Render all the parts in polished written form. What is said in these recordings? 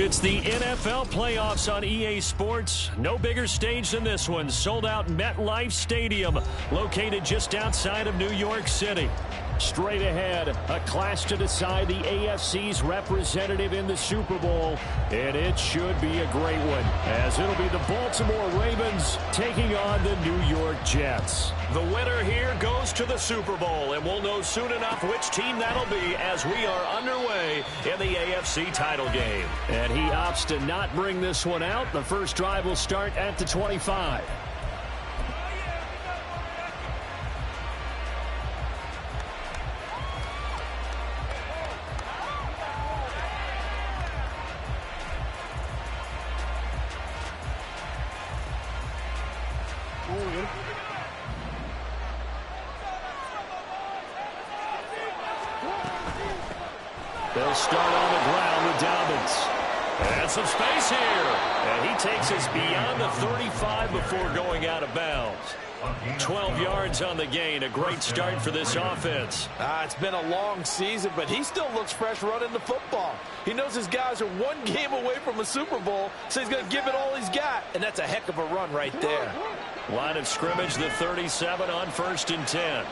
It's the NFL playoffs on EA Sports. No bigger stage than this one. Sold out MetLife Stadium, located just outside of New York City. Straight ahead, a clash to decide the AFC's representative in the Super Bowl. And it should be a great one, as it'll be the Baltimore Ravens taking on the New York Jets. The winner here goes to the Super Bowl, and we'll know soon enough which team that'll be as we are underway in the AFC title game. And he opts to not bring this one out. The first drive will start at the 25. They'll start on the ground with Dobbins. And some space here. And he takes us beyond the 35 before going out of bounds. 12 yards on the gain. A great start for this offense. It's been a long season, but he still looks fresh running the football. He knows his guys are one game away from a Super Bowl, so he's going to give it all he's got. And that's a heck of a run right there. Line of scrimmage, the 37 on 1st and 10.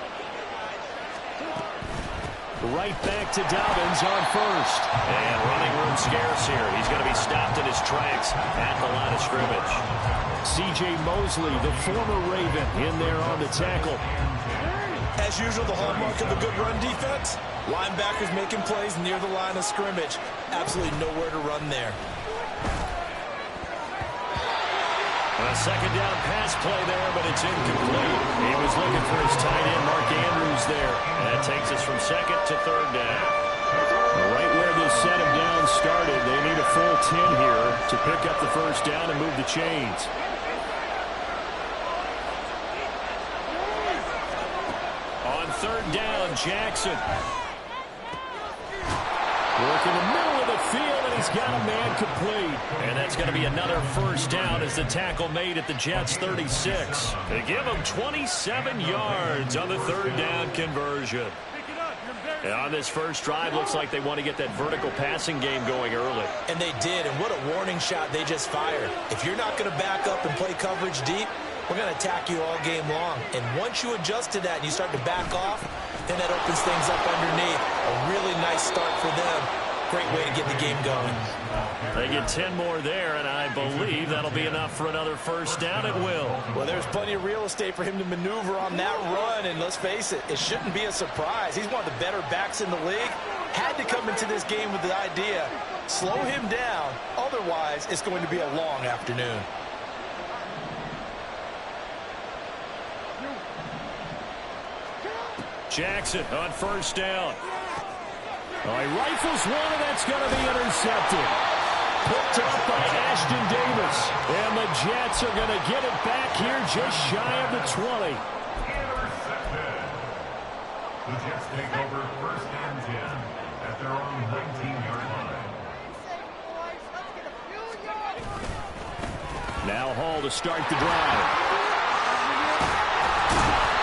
Right back to Dobbins on 1st. And running room scarce here. He's going to be stopped in his tracks at the line of scrimmage. C.J. Mosley, the former Raven, in there on the tackle. As usual, the hallmark of a good run defense, linebackers making plays near the line of scrimmage. Absolutely nowhere to run there. A second down pass play there, but it's incomplete. He was looking for his tight end, Mark Andrews, there. That takes us from 2nd to 3rd down. Right where this set of downs started, they need a full 10 here to pick up the first down and move the chains. On 3rd down, Jackson. Working the middle of the field, and he's got a man complete. And that's going to be another first down as the tackle made at the Jets' 36. They give him 27 yards on the 3rd down conversion. And on this first drive, looks like they want to get that vertical passing game going early. And they did, and what a warning shot they just fired. If you're not going to back up and play coverage deep, we're going to attack you all game long. And once you adjust to that and you start to back off, then that opens things up underneath. A really nice start for them. Great way to get the game going. They get 10 more there, and I believe that'll be enough for another first down at will. Well, there's plenty of real estate for him to maneuver on that run, and let's face it, it shouldn't be a surprise. He's one of the better backs in the league. Had to come into this game with the idea, slow him down, otherwise it's going to be a long afternoon. Jackson on first down. He rifles one, and that's going to be intercepted. Picked up by Ashton Davis. And the Jets are going to get it back here just shy of the 20. Intercepted. The Jets take over 1st and 10 at their own 19-yard line. Now Hall to start the drive.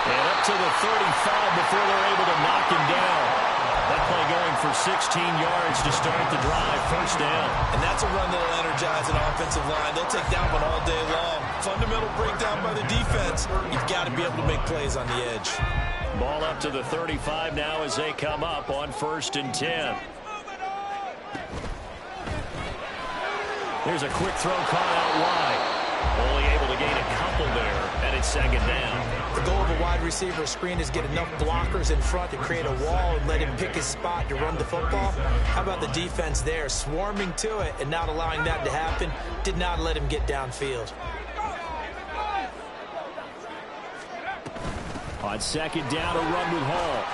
And up to the 35 before they're able to knock him down. That play going for 16 yards to start the drive, first down. And that's a run that'll energize an offensive line. They'll take down one all day long. Fundamental breakdown by the defense. You've got to be able to make plays on the edge. Ball up to the 35 now as they come up on 1st and 10. There's a quick throw caught out wide. Only able to gain a couple there, and it's 2nd down. The goal of a wide receiver screen is get enough blockers in front to create a wall and let him pick his spot to run the football. How about the defense there, swarming to it and not allowing that to happen? Did not let him get downfield. On 2nd down, a run with Hall.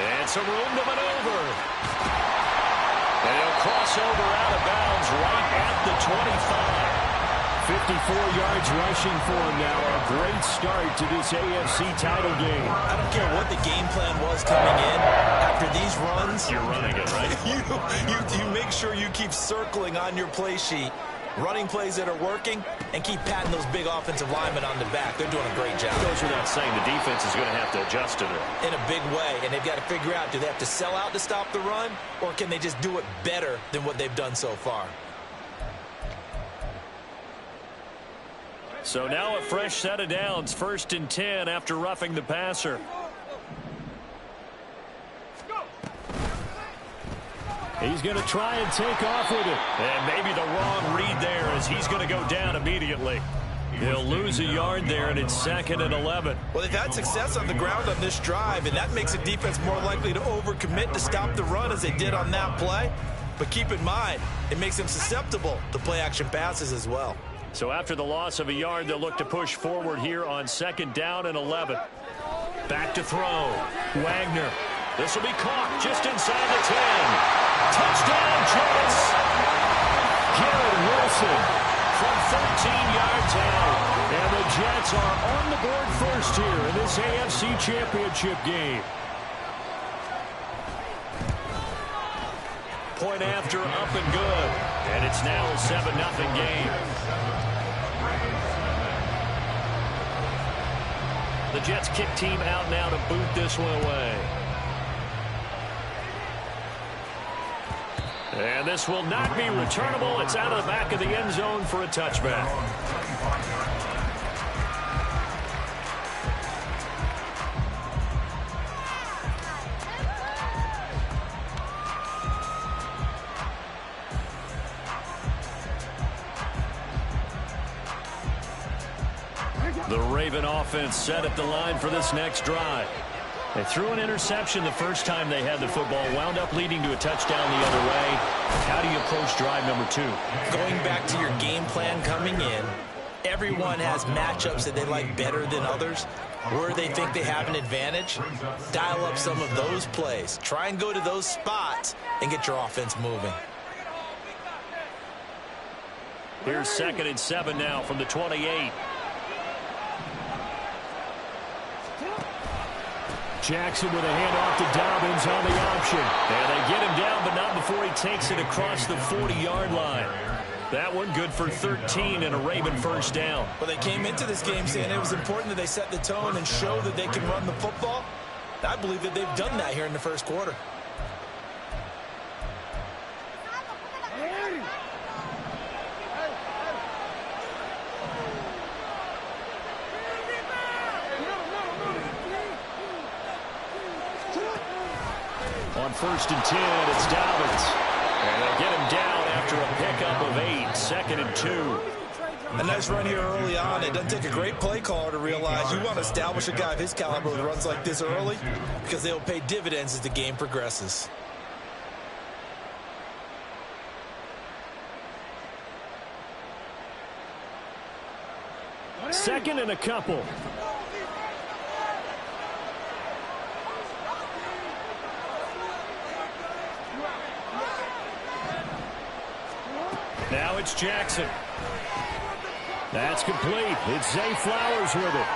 And some room to maneuver. And he'll cross over out of bounds right at the 25. 54 yards rushing for him now. A great start to this AFC title game. I don't care what the game plan was coming in. After these runs, you're running it, right? you make sure you keep circling on your play sheet running plays that are working, and keep patting those big offensive linemen on the back. They're doing a great job. It goes without saying the defense is going to have to adjust to it. In a big way, and they've got to figure out, do they have to sell out to stop the run, or can they just do it better than what they've done so far? So now a fresh set of downs, 1st and 10 after roughing the passer. He's going to try and take off with it. And maybe the wrong read there as he's going to go down immediately. He'll lose a yard there, and it's 2nd and 11. Well, they've had success on the ground on this drive, and that makes a defense more likely to overcommit to stop the run as they did on that play. But keep in mind, it makes them susceptible to play-action passes as well. So after the loss of a yard, they'll look to push forward here on 2nd down and 11. Back to throw. Wagner. This will be caught just inside the 10. Touchdown, Jets! Garrett Wilson from 13 yards out. And the Jets are on the board first here in this AFC Championship game. Point after, up and good. And it's now a 7-0 game. The Jets kick team out now to boot this one away. And this will not be returnable. It's out of the back of the end zone for a touchback. The Raven offense set at the line for this next drive. They threw an interception the first time they had the football, wound up leading to a touchdown the other way. How do you approach drive number 2? Going back to your game plan coming in, everyone has matchups that they like better than others. Where they think they have an advantage, dial up some of those plays. Try and go to those spots and get your offense moving. Here's 2nd and 7 now from the 28. Jackson with a handoff to Dobbins on the option. And they get him down, but not before he takes it across the 40-yard line. That one good for 13 and a Raven first down. Well, they came into this game saying it was important that they set the tone and show that they can run the football. I believe that they've done that here in the first quarter. On 1st and 10, it's Dobbins. And they get him down after a pickup of 8, 2nd and 2. A nice run here early on. It doesn't take a great play caller to realize you want to establish a guy of his caliber with runs like this early because they'll pay dividends as the game progresses. 2nd and a couple. Now it's Jackson. That's complete. It's Zay Flowers with it.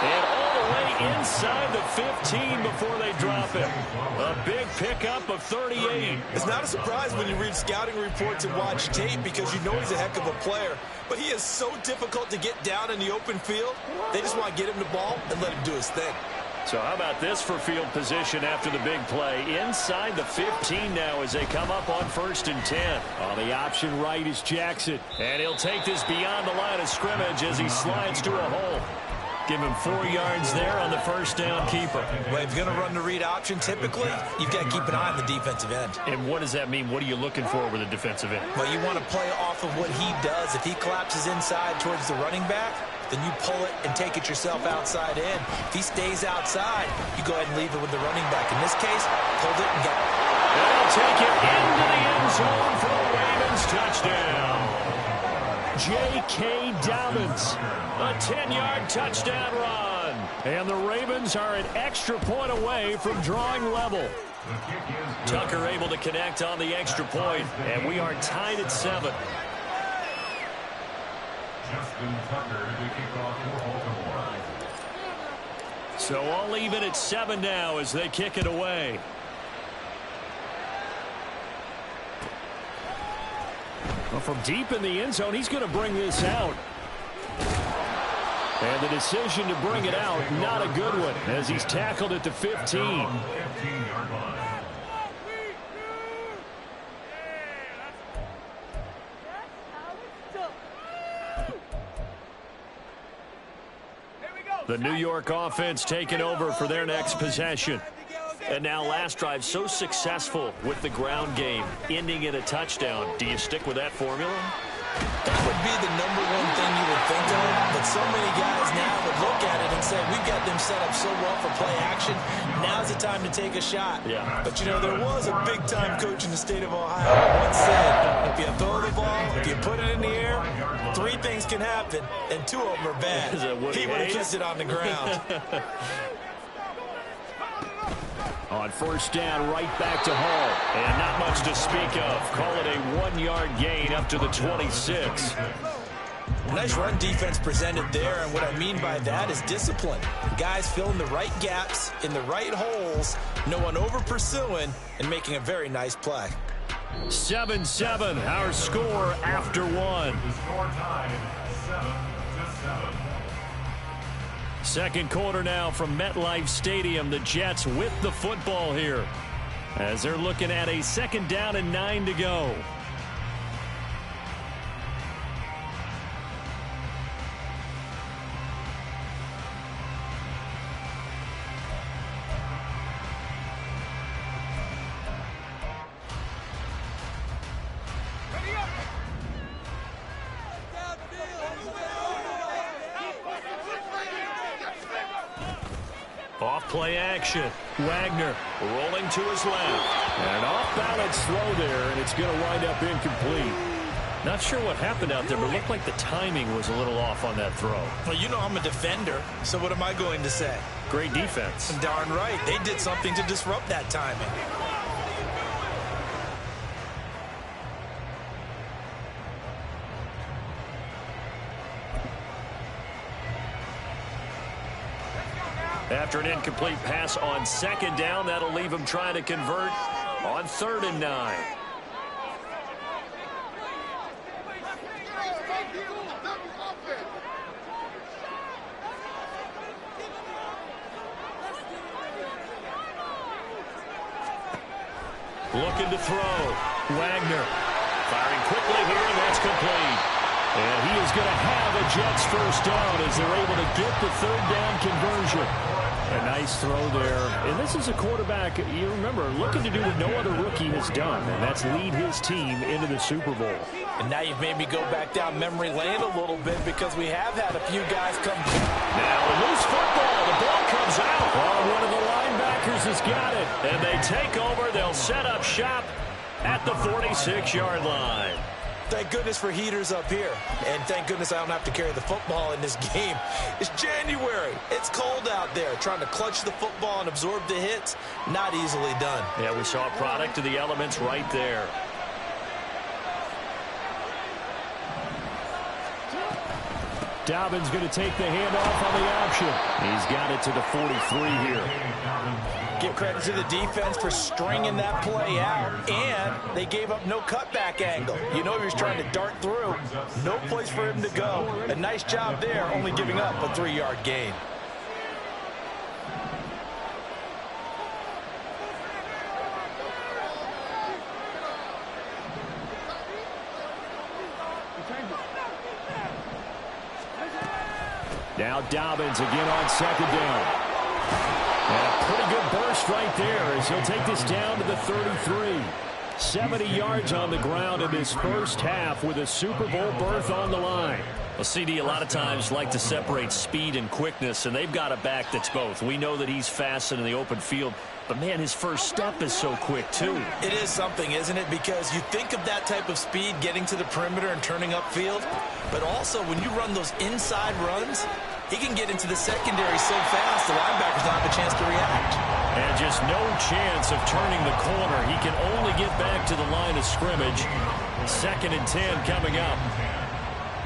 And all the way inside the 15 before they drop it. A big pickup of 38. It's not a surprise when you read scouting reports and watch tape because you know he's a heck of a player. But he is so difficult to get down in the open field. They just want to get him the ball and let him do his thing. So how about this for field position after the big play? Inside the 15 now as they come up on 1st and 10. On the option right is Jackson. And he'll take this beyond the line of scrimmage as he slides to a hole. Give him 4 yards there on the first down keeper. Well, if you're going to run the read option, typically, you've got to keep an eye on the defensive end. And what does that mean? What are you looking for with a defensive end? Well, you want to play off of what he does. If he collapses inside towards the running back, then you pull it and take it yourself outside in. If he stays outside, you go ahead and leave it with the running back. In this case, hold it and get it. They'll take it into the end zone for the Ravens touchdown. J.K. Dobbins, a 10-yard touchdown run. And the Ravens are an extra point away from drawing level. Tucker able to connect on the extra point, and we are tied at 7. Justin Tucker to kick off for Baltimore. So all even at 7 now as they kick it away. Well, from deep in the end zone, he's going to bring this out. And the decision to bring it out, not a good one, as he's tackled at the 15. 15-yard line. The New York offense taking over for their next possession. And now last drive so successful with the ground game, ending in a touchdown. Do you stick with that formula? That would be the number one thing you would think of, but so many guys now would look at it and say, we've got them set up so well for play action. Now's the time to take a shot. Yeah. But, you know, there was a big-time coach in the state of Ohio who once said, if you throw the ball, if you put it in the air, 3 things can happen, and 2 of them are bad. He would have kept it on the ground. On first down, right back to Hall. And not much to speak of. Call it a 1-yard gain up to the 26. Nice run defense presented there, and what I mean by that is discipline. Guys filling the right gaps in the right holes, no one over-pursuing, and making a very nice play. 7-7, our score after 1. The score tied 7-7. Second quarter now from MetLife Stadium. The Jets with the football here as they're looking at a 2nd down and 9 to go. Off play action. Wagner rolling to his left. And an off-balance throw there, and it's going to wind up incomplete. Not sure what happened out there, but it looked like the timing was a little off on that throw. Well, you know I'm a defender, so what am I going to say? Great defense. Darn right. They did something to disrupt that timing. After an incomplete pass on 2nd down, that'll leave him trying to convert on 3rd and 9. Looking to throw. Wagner firing quickly here, and that's complete. And he is going to have a Jets first down as they're able to get the 3rd down conversion. A nice throw there. And this is a quarterback, you remember, looking to do what no other rookie has done, and that's lead his team into the Super Bowl. And now you've made me go back down memory lane a little bit because we have had a few guys come. Now a loose football. The ball comes out. Oh, one of the linebackers has got it. And they take over. They'll set up shop at the 46-yard line. Thank goodness for heaters up here. And thank goodness I don't have to carry the football in this game. It's January. It's cold out there. Trying to clutch the football and absorb the hits, not easily done. Yeah, we saw a product of the elements right there. Dobbins going to take the handoff on the option. He's got it to the 43 here. Give credit to the defense for stringing that play out, and they gave up no cutback angle. You know he was trying to dart through. No place for him to go. A nice job there, only giving up a 3-yard gain. Now Dobbins again on 2nd down. And a pretty good burst right there as he'll take this down to the 33. 70 yards on the ground in his first half with a Super Bowl berth on the line. Well, CD, a lot of times like to separate speed and quickness, and they've got a back that's both. We know that he's fast in the open field, but, man, his first step is so quick, too. It is something, isn't it? Because you think of that type of speed getting to the perimeter and turning upfield, but also when you run those inside runs, he can get into the secondary so fast the linebackers don't have a chance to react. And just no chance of turning the corner. He can only get back to the line of scrimmage. 2nd and 10 coming up.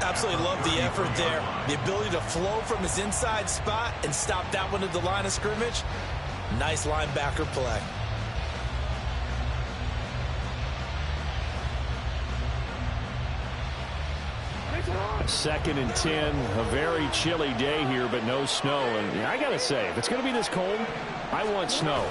Absolutely love the effort there. The ability to flow from his inside spot and stop that one at the line of scrimmage. Nice linebacker play. 2nd and 10. A very chilly day here, but no snow. And I got to say, if it's going to be this cold, I want snow.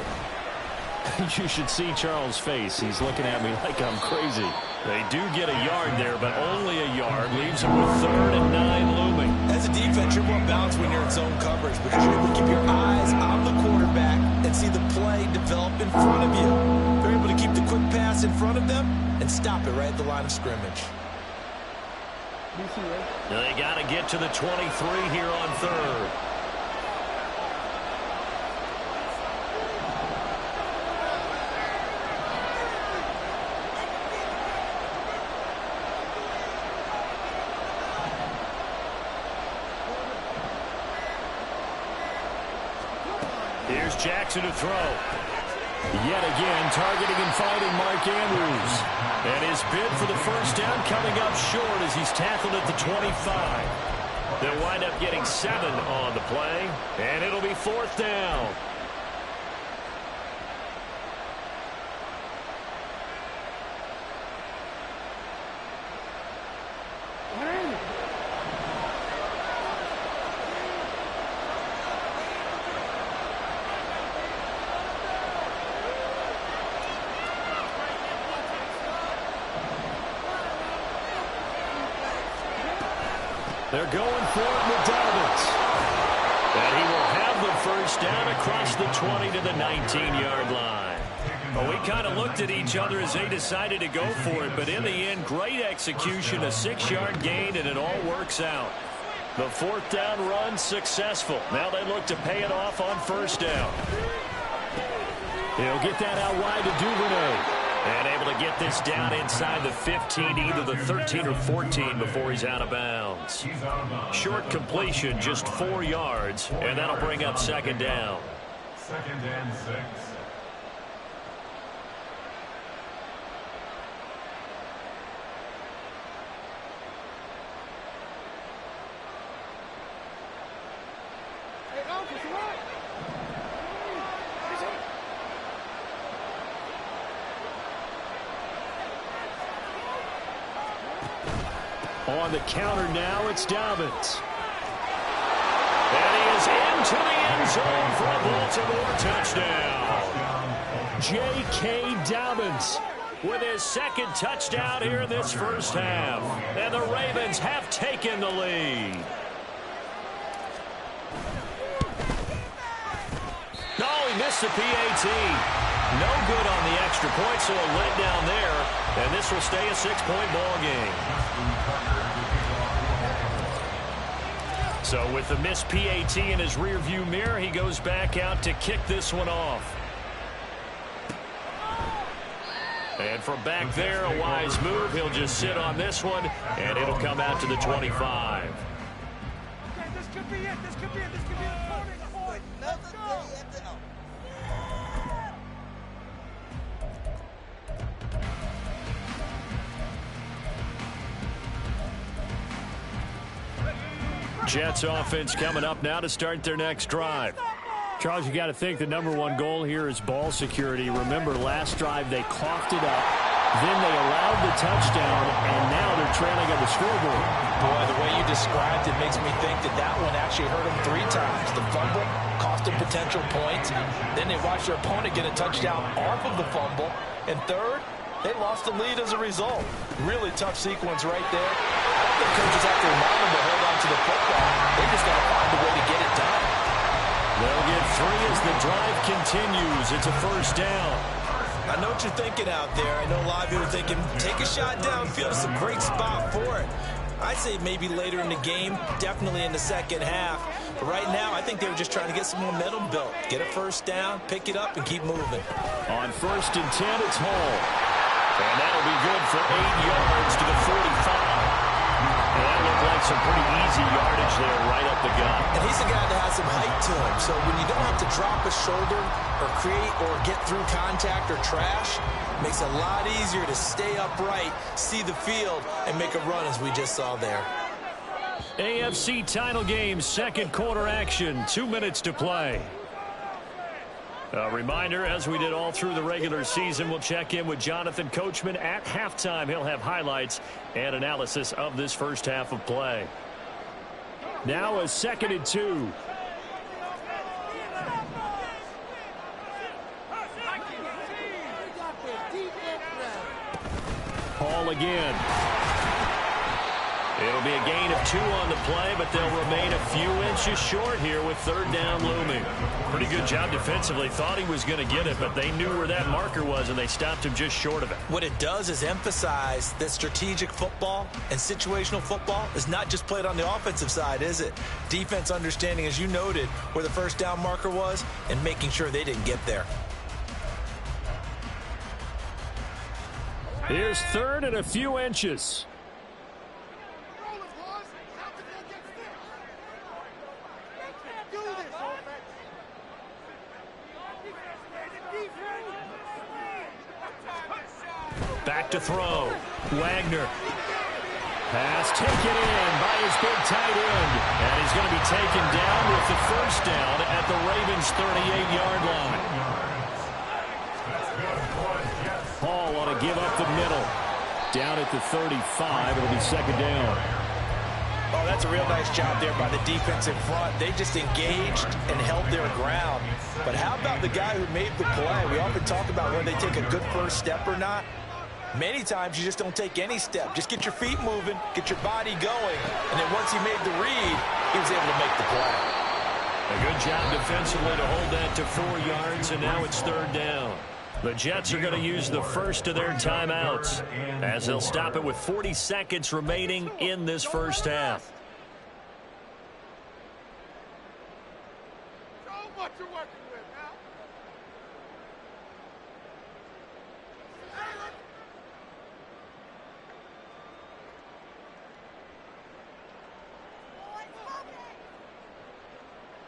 You should see Charles' face. He's looking at me like I'm crazy. They do get a yard there, but only a yard. Leaves them with 3rd and 9 looming. As a defense, you're more balanced when you're in zone coverage because you're able to keep your eyes on the quarterback and see the play develop in front of you. They're able to keep the quick pass in front of them and stop it right at the line of scrimmage. They got to get to the 23 here on 3rd. Here's Jackson to throw. Yet again, targeting and finding Mark Andrews. And his bid for the first down coming up short as he's tackled at the 25. They'll wind up getting 7 on the play, and it'll be 4th down. They're going for it with Dobbins. And he will have the first down across the 20 to the 19-yard line. Well, we kind of looked at each other as they decided to go for it, but in the end, great execution, a 6-yard gain, and it all works out. The 4th down run successful. Now they look to pay it off on first down. He'll get that out wide to Duvernay. And able to get this down inside the 15, either the 13 or 14 before he's out of bounds. Short completion, just 4 yards, and that'll bring up 2nd down. 2nd and 6. On the counter now, it's Dobbins. And he is into the end zone for a Baltimore touchdown. J.K. Dobbins with his 2nd touchdown here in this first half. And the Ravens have taken the lead. No, he missed the PAT. No good on the extra point, so a letdown there. And this will stay a 6-point ball game. So with the missed PAT in his rearview mirror, he goes back out to kick this one off. And from back there, a wise move. He'll just sit on this one, and it'll come out to the 25. This could be it. This could be it. This could be it. Let's go. Jets offense coming up now to start their next drive. Charles, you got to think the #1 goal here is ball security. Remember, last drive they coughed it up, then they allowed the touchdown, and now they're trailing on the scoreboard. Boy, the way you described it makes me think that that one actually hurt them 3 times. The fumble cost them potential points. Then they watched their opponent get a touchdown off of the fumble. And third, they lost the lead as a result. Really tough sequence right there. I don't think coaches have to remind them to hold on to the football. They just got to find a way to get it done. They'll get 3 as the drive continues. It's a first down. I know what you're thinking out there. I know a lot of you are thinking, take a shot downfield. It's a great spot for it. I'd say maybe later in the game, definitely in the second half. But right now, I think they were just trying to get some momentum built. Get a first down, pick it up, and keep moving. On 1st and 10, it's Hall. And that'll be good for 8 yards to the 45. And that looked like some pretty easy yardage there right up the gut. And he's a guy that has some height to him. So when you don't have to drop a shoulder or create or get through contact or trash, it makes it a lot easier to stay upright, see the field, and make a run as we just saw there. AFC title game, 2nd quarter action, 2 minutes to play. A reminder, as we did all through the regular season, we'll check in with Jonathan Coachman at halftime. He'll have highlights and analysis of this first half of play. Now a 2nd and 2. Hall again. It'll be a gain of 2 on the play, but they'll remain a few inches short here with 3rd down looming. Pretty good job defensively. Thought he was going to get it, but they knew where that marker was, and they stopped him just short of it. What it does is emphasize that strategic football and situational football is not just played on the offensive side, is it? Defense understanding, as you noted, where the 1st down marker was and making sure they didn't get there. Here's 3rd and a few inches. Back to throw. Wagner. Pass taken in by his big tight end. And he's going to be taken down with the 1st down at the Ravens' 38-yard line. Hall on a give up the middle. Down at the 35. It'll be 2nd down. Oh, that's a real nice job there by the defense in front. They just engaged and held their ground. But how about the guy who made the play? We often talk about whether they take a good first step or not. Many times you just don't take any step. Just get your feet moving, get your body going, and then once he made the read, he was able to make the play. A good job defensively to hold that to 4 yards, and now it's 3rd down. The Jets are going to use the first of their timeouts as they'll stop it with 40 seconds remaining in this first half. So much you're working with now.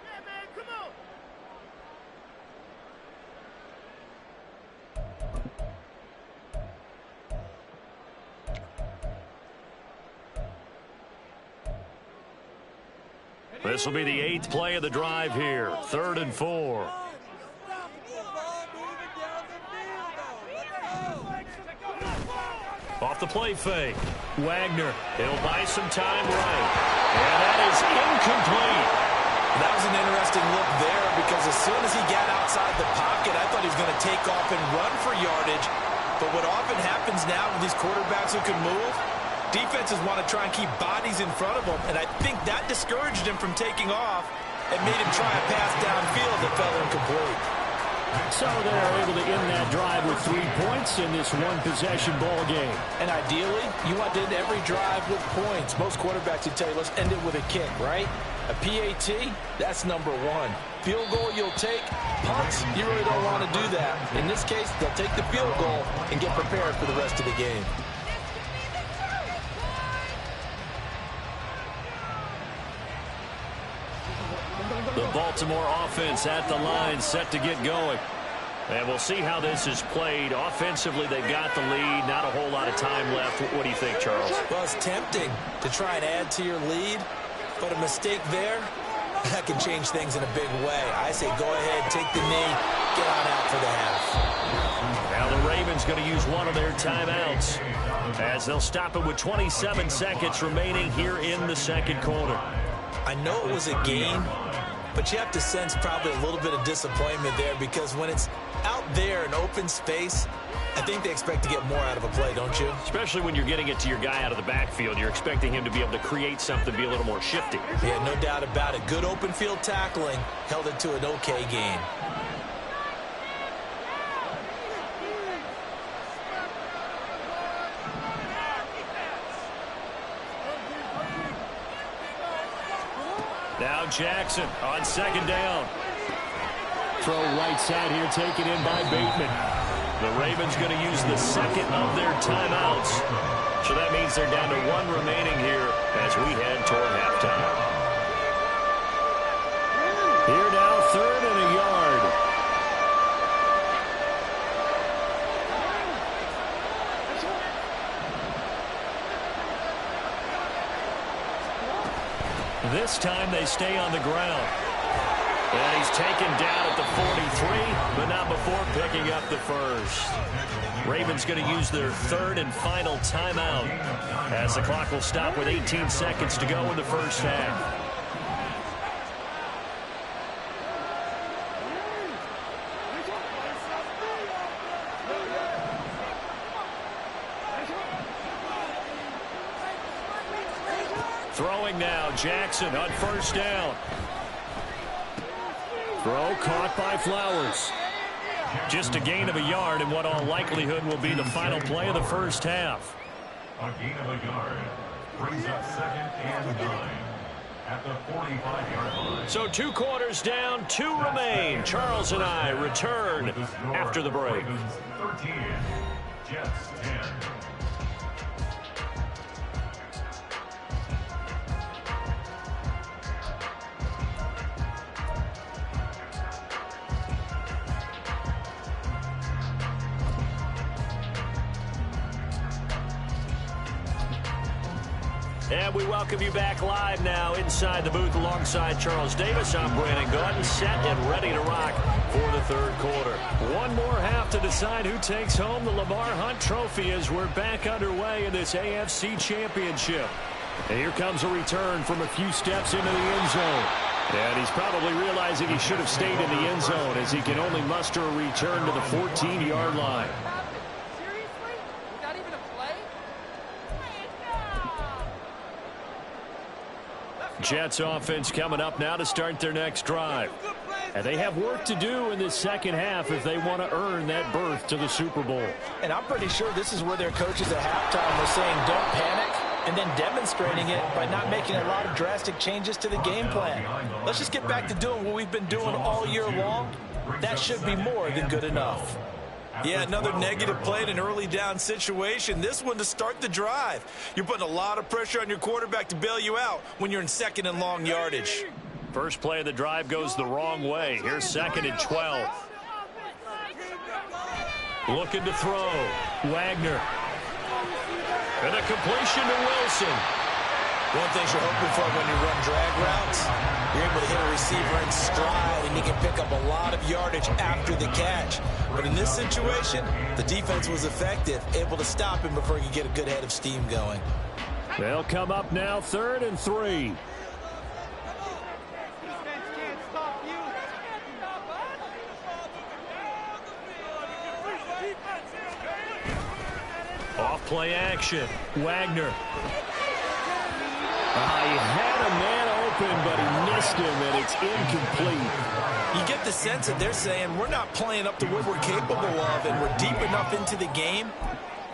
Yeah, man, come on. This will be the 8th play of the drive here. 3rd and 4. Off the play fake. Wagner. He'll buy some time right. And that is incomplete. That was an interesting look there because as soon as he got outside the pocket, I thought he was going to take off and run for yardage. But what often happens now with these quarterbacks who can move, defenses want to try and keep bodies in front of them, and I think that discouraged him from taking off and made him try a pass downfield that fell incomplete. So they're able to end that drive with 3 points in this one-possession ball game. And ideally, you want to end every drive with points. Most quarterbacks would tell you, let's end it with a kick, right? A PAT, that's number 1. Field goal you'll take. Punts, you really don't want to do that. In this case, they'll take the field goal and get prepared for the rest of the game. The Baltimore offense at the line, set to get going. And we'll see how this is played. Offensively, they've got the lead. Not a whole lot of time left. What do you think, Charles? Well, it's tempting to try and add to your lead, but a mistake there, that can change things in a big way. I say go ahead, take the knee, get on out for the half. Now the Ravens going to use one of their timeouts as they'll stop it with 27 seconds remaining here in the 2nd quarter. I know it was a gain, but you have to sense probably a little bit of disappointment there because when it's out there in open space, I think they expect to get more out of a play, don't you? Especially when you're getting it to your guy out of the backfield. You're expecting him to be able to create something, be a little more shifty. Yeah, no doubt about it. Good open field tackling held it to an okay gain. Now Jackson on 2nd down. Throw right side here, taken in by Bateman. The Ravens going to use the 2nd of their timeouts. So that means they're down to 1 remaining here as we head toward halftime. Here now, 3rd and a yard. This time they stay on the ground. And he's taken down at the 43, but not before picking up the first. Ravens going to use their third and final timeout as the clock will stop with 18 seconds to go in the first half. Throwing now, Jackson on first down. Throw caught by Flowers. Just a gain of a yard in what all likelihood will be the final play of the first half. A gain of a yard brings up 2nd and 9 at the 45-yard line. So 2 quarters down, 2 remain. Charles and I return after the break. Ravens 13, Jets 10. And we welcome you back live now inside the booth alongside Charles Davis. I'm Brandon Gaudin, set and ready to rock for the third quarter. One more half to decide who takes home the Lamar Hunt Trophy as we're back underway in this AFC Championship. And here comes a return from a few steps into the end zone. And he's probably realizing he should have stayed in the end zone as he can only muster a return to the 14-yard line. Jets offense coming up now to start their next drive. And they have work to do in this second half if they want to earn that berth to the Super Bowl. And I'm pretty sure this is where their coaches at halftime were saying don't panic, and then demonstrating it by not making a lot of drastic changes to the game plan. Let's just get back to doing what we've been doing all year long. That should be more than good enough. Yeah, another negative play in an early down situation. This one to start the drive. You're putting a lot of pressure on your quarterback to bail you out when you're in 2nd and long yardage. First play of the drive goes the wrong way. Here's 2nd and 12. Looking to throw. Wagner. And a completion to Wilson. One thing you're hoping for when you run drag routes, you're able to hit a receiver in stride, and you can pick up a lot of yardage after the catch. But in this situation, the defense was effective, able to stop him before he could get a good head of steam going. They'll come up now 3rd and 3. Off play action. Wagner. He had a man open, but he missed him, and it's incomplete. You get the sense that they're saying we're not playing up to what we're capable of, and we're deep enough into the game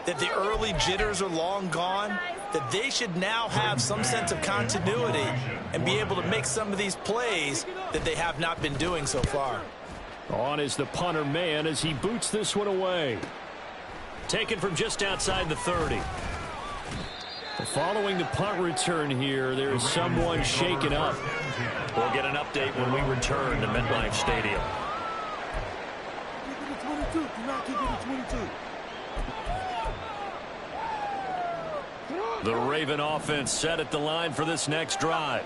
that the early jitters are long gone, that they should now have some sense of continuity and be able to make some of these plays that they have not been doing so far. On is the punter man as he boots this one away. Taken from just outside the 30. Following the punt return here, there is someone shaken up. We'll get an update when we return to MetLife Stadium. The Raven offense set at the line for this next drive.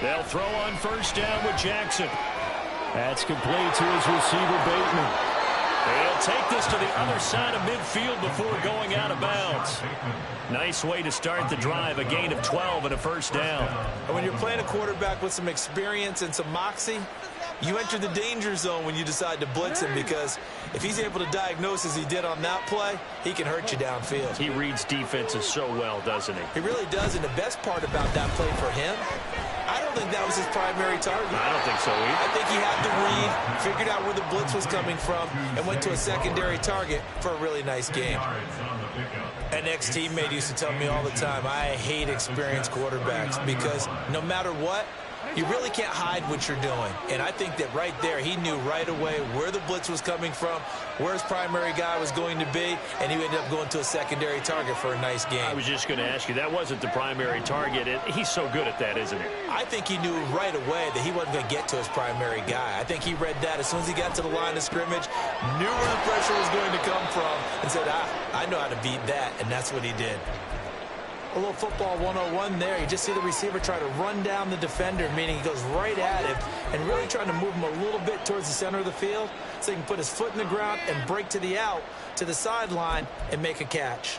They'll throw on first down with Jackson. That's complete to his receiver, Bateman. He'll take this to the other side of midfield before going out of bounds. Nice way to start the drive, a gain of 12 and a first down. And when you're playing a quarterback with some experience and some moxie, you enter the danger zone when you decide to blitz him, because if he's able to diagnose as he did on that play, he can hurt you downfield. He reads defenses so well, doesn't he? He really does, and the best part about that play for him, I don't think that was his primary target. I don't think so either. I think he had the read, figured out where the blitz was coming from, and went to a secondary target for a really nice game. An ex-teammate used to tell me all the time, I hate experienced quarterbacks, because no matter what, You really can't hide what you're doing. And I think that right there, he knew right away where the blitz was coming from, where his primary guy was going to be, and he ended up going to a secondary target for a nice game. I was just going to ask you, that wasn't the primary target. He's so good at that, isn't he? I think he knew right away that he wasn't going to get to his primary guy. I think he read that as soon as he got to the line of scrimmage, knew where the pressure was going to come from, and said, I know how to beat that, and that's what he did. A little football 101 there. You just see the receiver try to run down the defender, meaning he goes right at him and really trying to move him a little bit towards the center of the field so he can put his foot in the ground and break to the out, to the sideline, and make a catch.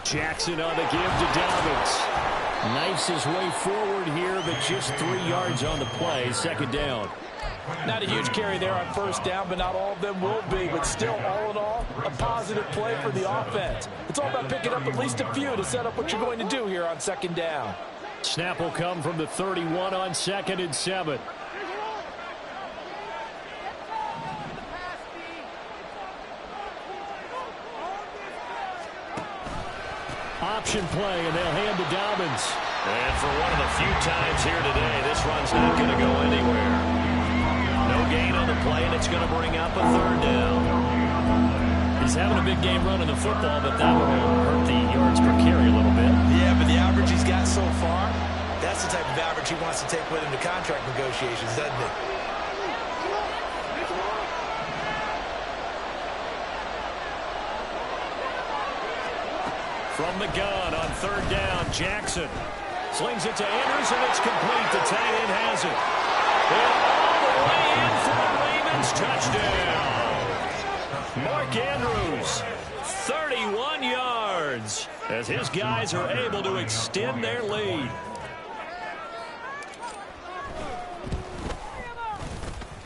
Jackson on the give to Dobbins. Knifes his way forward here, but just 3 yards on the play. Second down. Not a huge carry there on first down, but not all of them will be. But still, all in all, a positive play for the offense. It's all about picking up at least a few to set up what you're going to do here on second down. Snap will come from the 31 on 2nd and 7. Option play, and they'll hand to Dobbins. And for one of the few times here today, this run's not going to go anywhere. No gain on the play, and it's going to bring up a 3rd down. He's having a big game running the football, but that will hurt the yards per carry a little bit. Yeah, but the average he's got so far, that's the type of average he wants to take with him to contract negotiations, doesn't he? From the gun on 3rd down, Jackson slings it to Andrews, and it's complete. The tight end has it. And all the way in for a Ravens touchdown. Mark Andrews, 31 yards, as his guys are able to extend their lead.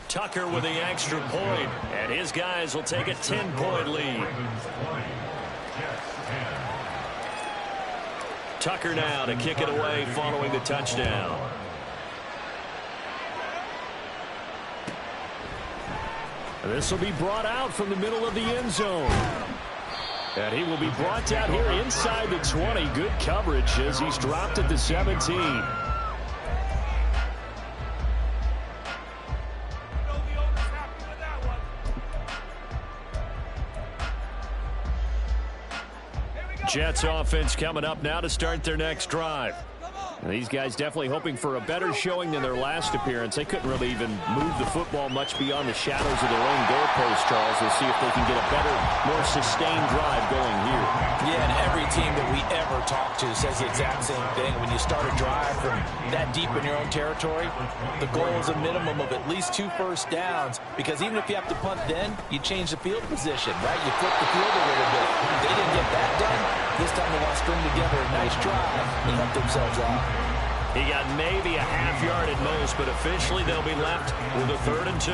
Tucker with the extra point, and his guys will take a 10-point lead. Tucker now to kick it away following the touchdown. This will be brought out from the middle of the end zone. And he will be brought down here inside the 20. Good coverage as he's dropped at the 17. Jets offense coming up now to start their next drive. And these guys definitely hoping for a better showing than their last appearance. They couldn't really even move the football much beyond the shadows of their own goalpost, Charles. We'll see if they can get a better, more sustained drive going here. Yeah, and every team that we ever talk to says the exact same thing. When you start a drive from that deep in your own territory, the goal is a minimum of at least 2 first downs, because even if you have to punt then, you change the field position, right? You flip the field a little bit. They didn't get that done. This time they want to string together a nice drive and help themselves out. He got maybe a half yard at most, but officially they'll be left with a 3rd and 2.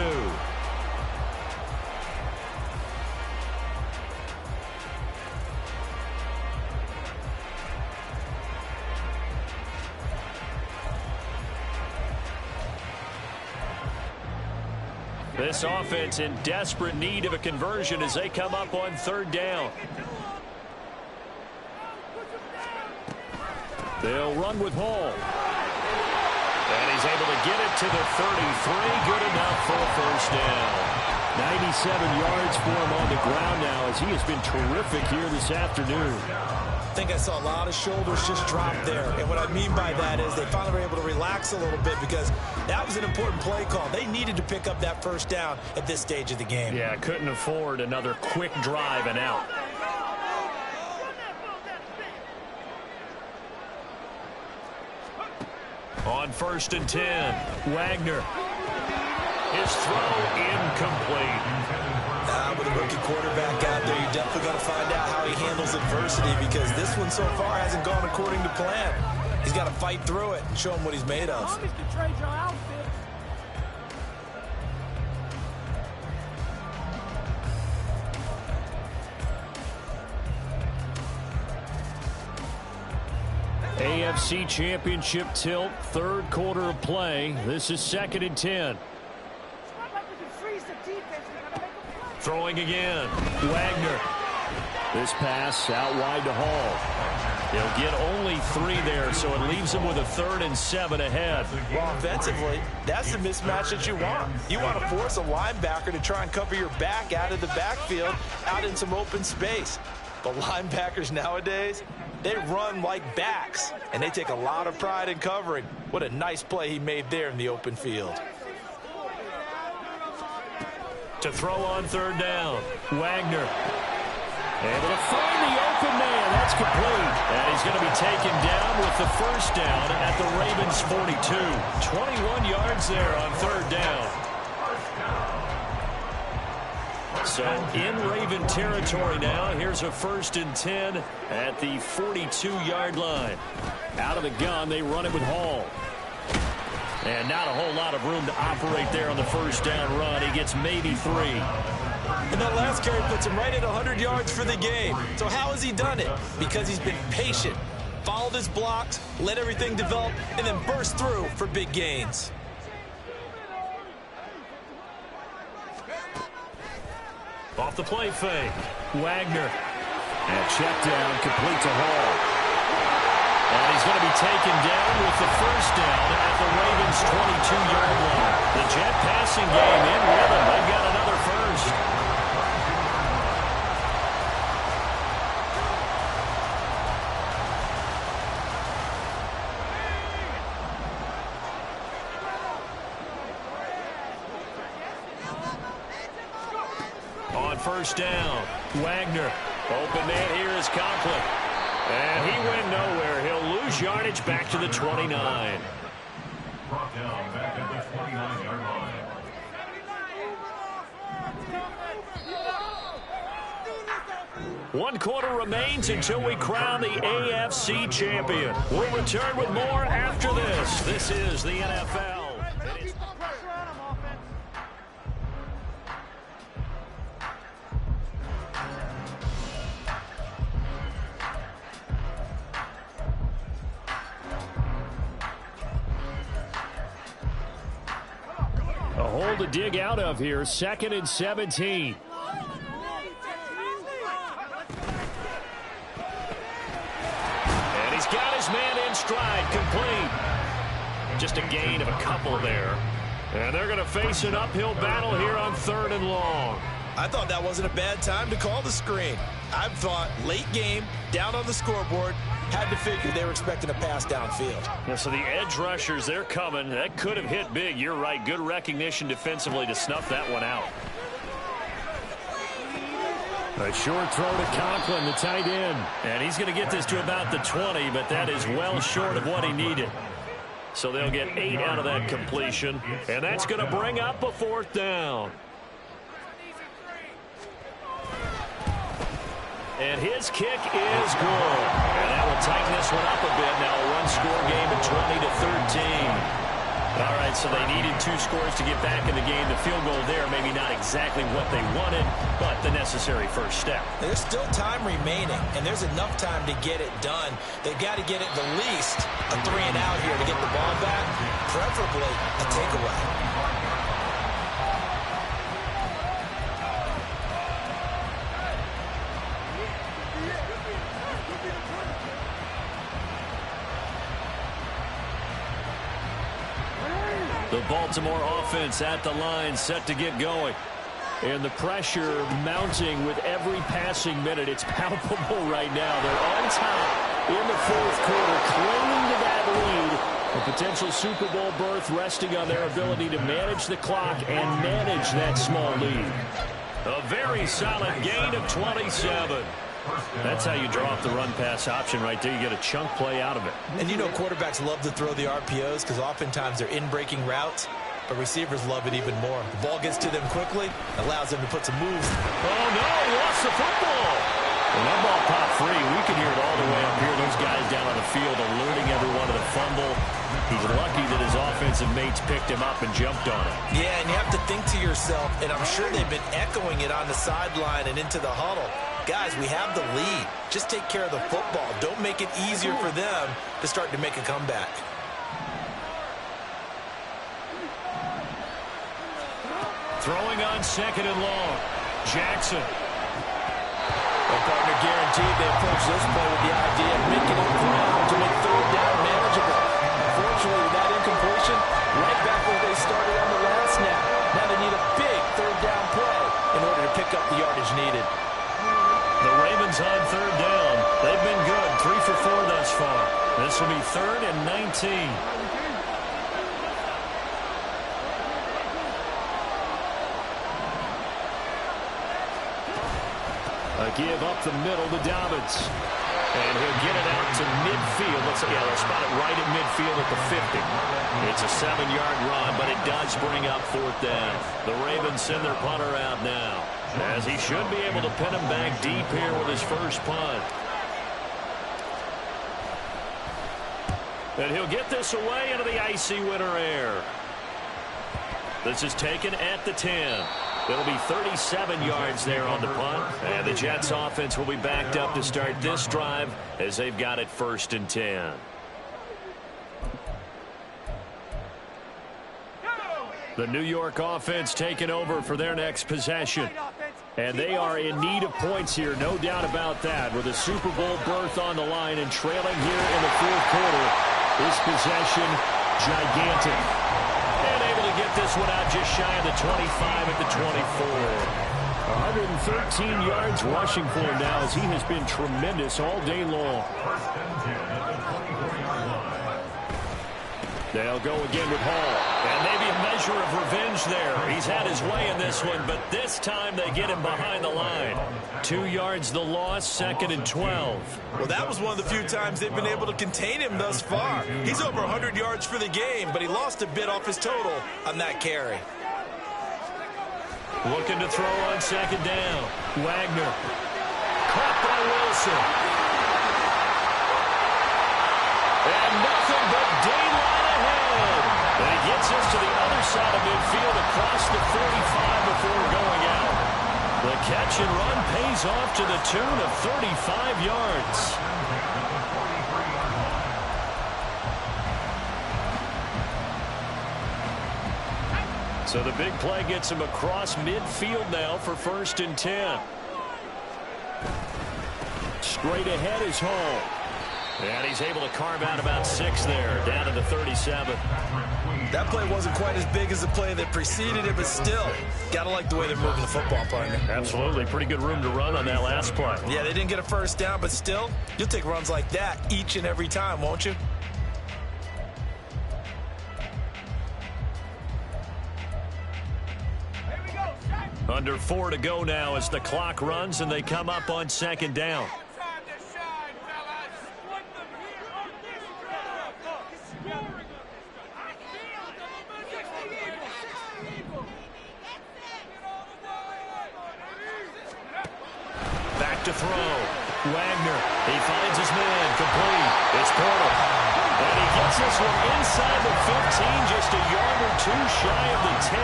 This offense in desperate need of a conversion as they come up on 3rd down. They'll run with Hall. And he's able to get it to the 33. Good enough for a 1st down. 97 yards for him on the ground now as he has been terrific here this afternoon. I think I saw a lot of shoulders just drop there. And what I mean by that is they finally were able to relax a little bit, because that was an important play call. They needed to pick up that 1st down at this stage of the game. Yeah, couldn't afford another quick drive and out. On 1st and 10, Wagner. His throw incomplete. With a rookie quarterback out there, you definitely got to find out how he handles adversity, because this one so far hasn't gone according to plan. He's got to fight through it and show him what he's made of. AFC Championship tilt, 3rd quarter of play. This is 2nd and 10. Throwing again. Wagner. This pass out wide to Hall. He'll get only 3 there, so it leaves him with a 3rd and 7 ahead. Well, offensively, that's the mismatch that you want. You want to force a linebacker to try and cover your back out of the backfield, out in some open space. But linebackers nowadays, they run like backs, and they take a lot of pride in covering. What a nice play he made there in the open field. To throw on 3rd down, Wagner. Able to find the open man. That's complete. And he's going to be taken down with the 1st down at the Ravens 42. 21 yards there on 3rd down. So in Raven territory now. Here's a 1st and 10 at the 42-yard line. Out of the gun, they run it with Hall. And not a whole lot of room to operate there on the 1st down run. He gets maybe 3. And that last carry puts him right at 100 yards for the game. So how has he done it? Because he's been patient, followed his blocks, let everything develop, and then burst through for big gains. Off the play fake. Wagner. And check down, complete to Hall. And he's going to be taken down with the 1st down at the Ravens 22-yard line. The Jet passing game in rhythm. They've got another 1st. On 1st down, Wagner. Open man here is Conklin. And he went nowhere. He'll lose yardage back to the 29. Brought down back at the 29-yard line. One quarter remains until we crown the AFC champion. We'll return with more after this. This is the NFL. A hole to dig out of here. 2nd and 17. And he's got his man in stride, complete. Just a gain of a couple there. And they're going to face an uphill battle here on 3rd and long. I thought that wasn't a bad time to call the screen. I thought late game, down on the scoreboard, had to figure they were expecting a pass downfield. Yeah, so the edge rushers, they're coming. That could have hit big. You're right. Good recognition defensively to snuff that one out. A short throw to Conklin, the tight end. And he's going to get this to about the 20, but that is well short of what he needed. So they'll get 8 out of that completion. And that's going to bring up a 4th down. And his kick is good. And that will tighten this one up a bit. Now a one-score game at 20-13. All right, so they needed 2 scores to get back in the game. The field goal there, maybe not exactly what they wanted, but the necessary first step. There's still time remaining, and there's enough time to get it done. They've got to get it the least a 3 and out here to get the ball back, preferably a takeaway. The Baltimore offense at the line, set to get going. And the pressure mounting with every passing minute. It's palpable right now. They're on top in the 4th quarter, clinging to that lead. A potential Super Bowl berth resting on their ability to manage the clock and manage that small lead. A very solid gain of 27. That's how you draw up the run-pass option right there. You get a chunk play out of it. And you know quarterbacks love to throw the RPOs because oftentimes they're in-breaking routes, but receivers love it even more. The ball gets to them quickly, allows them to put some moves. Oh, no, he lost the football. And that ball popped free. We can hear it all the way up here. Those guys down on the field alerting everyone to the fumble. He's lucky that his offensive mates picked him up and jumped on it. Yeah, and you have to think to yourself, and I'm sure they've been echoing it on the sideline and into the huddle. Guys, we have the lead. Just take care of the football. Don't make it easier for them to start to make a comeback. Throwing on 2nd and long. Jackson. Well, partner, guaranteed they approach this play with the idea of making it ground to make third down manageable. Unfortunately, with that incompletion, right back where they started on the last snap. Now they need a big third down play in order to pick up the yardage needed. The Ravens on third down. They've been good, 3 for 4 thus far. This will be 3rd and 19. A give up the middle to Dobbins. And he'll get it out to midfield. They'll spot it right at midfield at the 50. It's a 7-yard run, but it does bring up 4th down. The Ravens send their punter out now, as he should be able to pin him back deep here with his first punt. And he'll get this away into the icy winter air. This is taken at the 10. It'll be 37 yards there on the punt. And the Jets offense will be backed up to start this drive as they've got it 1st and 10. The New York offense taking over for their next possession. And they are in need of points here, no doubt about that. With a Super Bowl berth on the line and trailing here in the 4th quarter, this possession gigantic. And able to get this one out just shy of the 25 at the 24. 113 yards rushing for him now, as he has been tremendous all day long. They'll go again with Hall. And maybe a measure of revenge there. He's had his way in this one, but this time they get him behind the line. 2 yards the loss, 2nd and 12. Well, that was one of the few times they've been able to contain him thus far. He's over 100 yards for the game, but he lost a bit off his total on that carry. Looking to throw on 2nd down. Wagner. Caught by Wilson. And nothing but daylight ahead. And he gets us to the other side of midfield across the 45 before going out. The catch and run pays off to the tune of 35 yards. So the big play gets him across midfield now for 1st and 10. Straight ahead is Hall. And he's able to carve out about 6 there, down to the 37. That play wasn't quite as big as the play that preceded it, but still, got to like the way they're moving the football, partner. Absolutely. Pretty good room to run on that last play. Yeah, they didn't get a 1st down, but still, you'll take runs like that each and every time, won't you? Under 4 to go now as the clock runs and they come up on 2nd down. Back to throw. Wagner. He finds his man. Complete. It's Porter. And he gets this one inside the 15, just a yard or 2 shy of the 10.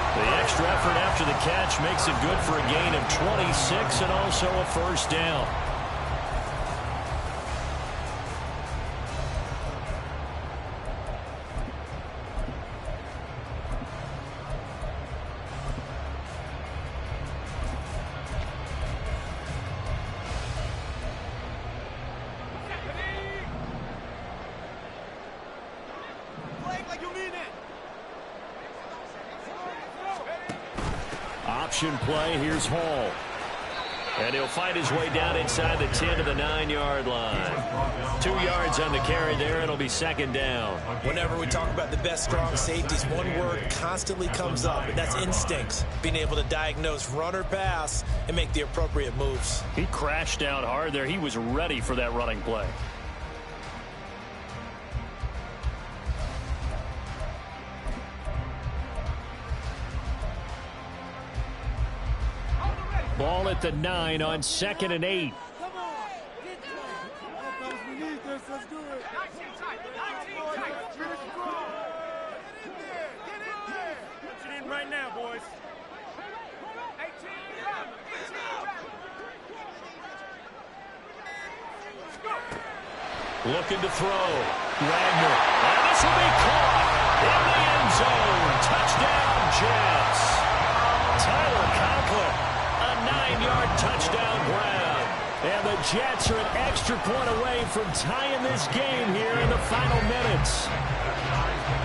The extra effort after the catch makes it good for a gain of 26 and also a 1st down. Option play. Here's Hall. And he'll fight his way down inside the 10 to the 9-yard line. 2 yards on the carry there. It'll be 2nd down. Whenever we talk about the best strong safeties, one word constantly comes up, and that's instincts. Being able to diagnose run or pass and make the appropriate moves. He crashed down hard there. He was ready for that running play. Ball at the 9 on 2nd and 8. Come on. We need this. Let's do it. Get in there. Put it in right now, boys. 18. Looking to throw. Wagner. And this will be caught in the end zone. Touchdown, Jets. Tyler Conklin touchdown Brown. And the Jets are an extra point away from tying this game here in the final minutes.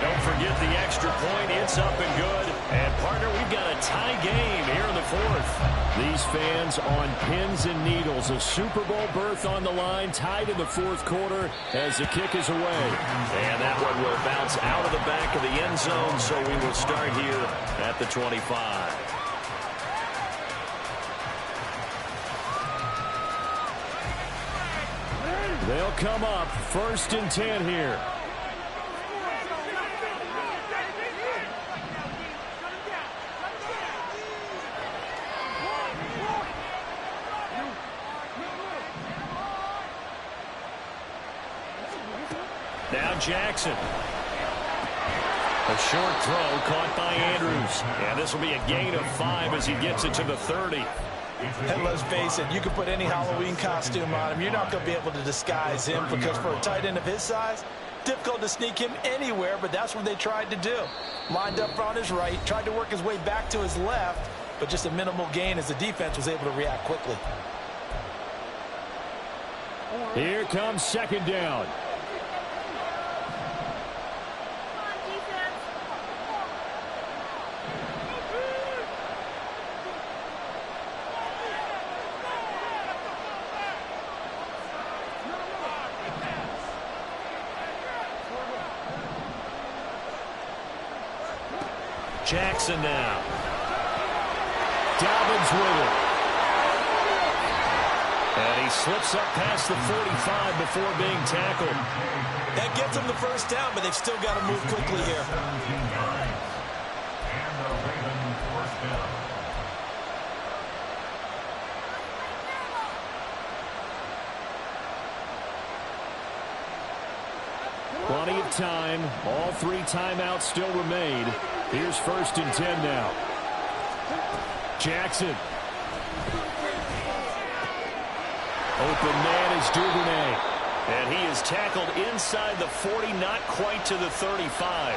Don't forget the extra point. It's up and good. And, partner, we've got a tie game here in the fourth. These fans on pins and needles. A Super Bowl berth on the line, tied in the fourth quarter as the kick is away. And that one will bounce out of the back of the end zone, so we will start here at the 25. They'll come up 1st and 10 here. Now Jackson. A short throw caught by Andrews. And this will be a gain of 5 as he gets it to the 30. And let's face it, you can put any Halloween costume on him. You're not going to be able to disguise him because for a tight end of his size, difficult to sneak him anywhere, but that's what they tried to do. Lined up on his right, tried to work his way back to his left, but just a minimal gain as the defense was able to react quickly. Here comes 2nd down. Jackson now. Dobbins with it. And he slips up past the 45 before being tackled. That gets him the first down, but they've still got to move quickly here. And the Ravens first down. Plenty of time. All 3 timeouts still remain. Here's 1st and 10 now. Jackson. Open man is Duvernay. And he is tackled inside the 40, not quite to the 35.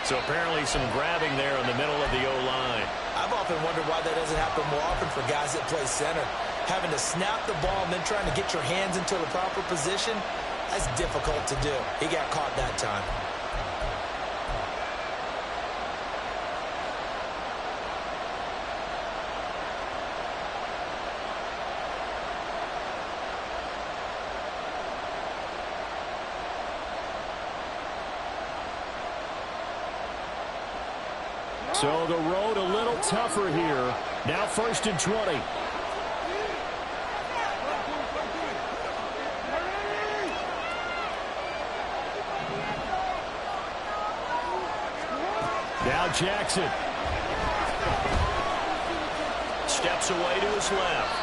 So apparently some grabbing there in the middle of the O-line. I've often wondered why that doesn't happen more often for guys that play center. Having to snap the ball and then trying to get your hands into the proper position, that's difficult to do. He got caught that time. So the road a little tougher here. Now 1st and 20. Now Jackson. Steps away to his left.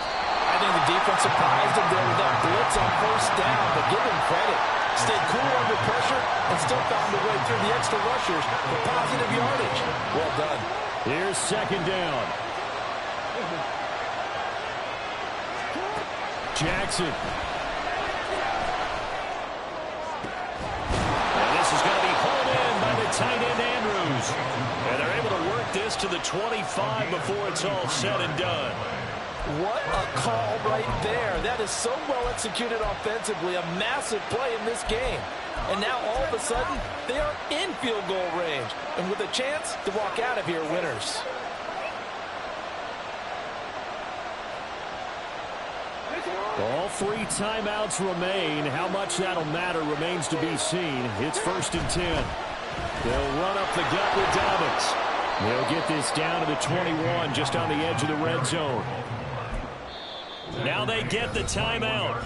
I think the defense surprised him there with that blitz on 1st down, but give him credit. Stayed cool under pressure and still found a way through the extra rushers for positive yardage. Well done. Here's 2nd down. Jackson. And this is going to be pulled in by the tight end Andrews. And they're able to work this to the 25 before it's all said and done. What a call right there. That is so well executed offensively. A massive play in this game. And now all of a sudden, they are in field goal range. And with a chance to walk out of here winners. All 3 timeouts remain. How much that'll matter remains to be seen. It's 1st and 10. They'll run up the gut with Dobbins. They'll get this down to the 21, just on the edge of the red zone. Now they get the timeout.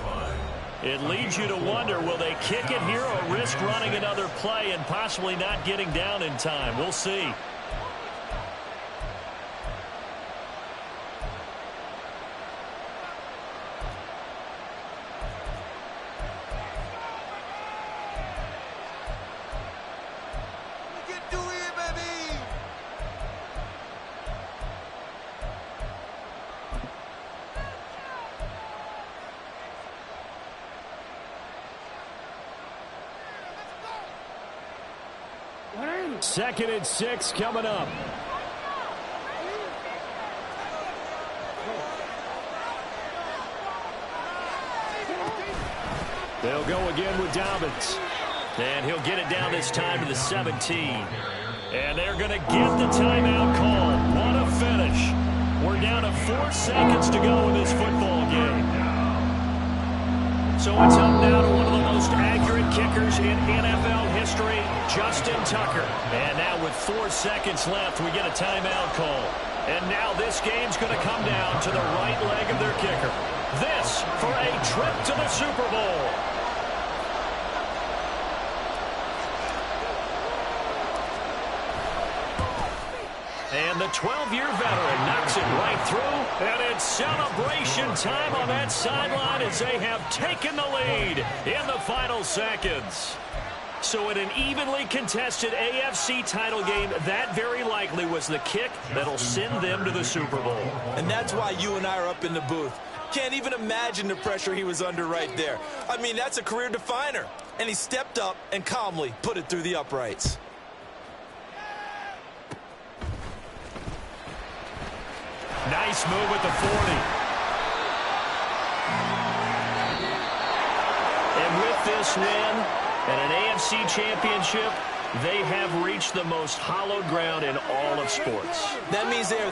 It leads you to wonder, will they kick it here or risk running another play and possibly not getting down in time? We'll see. Second and 6 coming up. They'll go again with Dobbins. And he'll get it down this time to the 17. And they're going to get the timeout call. What a finish. We're down to 4 seconds to go in this football game. So it's up now to one of the most accurate kickers in NFL history, Justin Tucker. And now with 4 seconds left, we get a timeout call. And now this game's going to come down to the right leg of their kicker. This for a trip to the Super Bowl. And the 12-year veteran knocks it right through, and it's celebration time on that sideline as they have taken the lead in the final seconds. So in an evenly contested AFC title game, that very likely was the kick that'll send them to the Super Bowl. And that's why you and I are up in the booth. Can't even imagine the pressure he was under right there. I mean, that's a career definer. And he stepped up and calmly put it through the uprights. Nice move at the 40. And with this win and an AFC championship, they have reached the most hallowed ground in all of sports. That means they are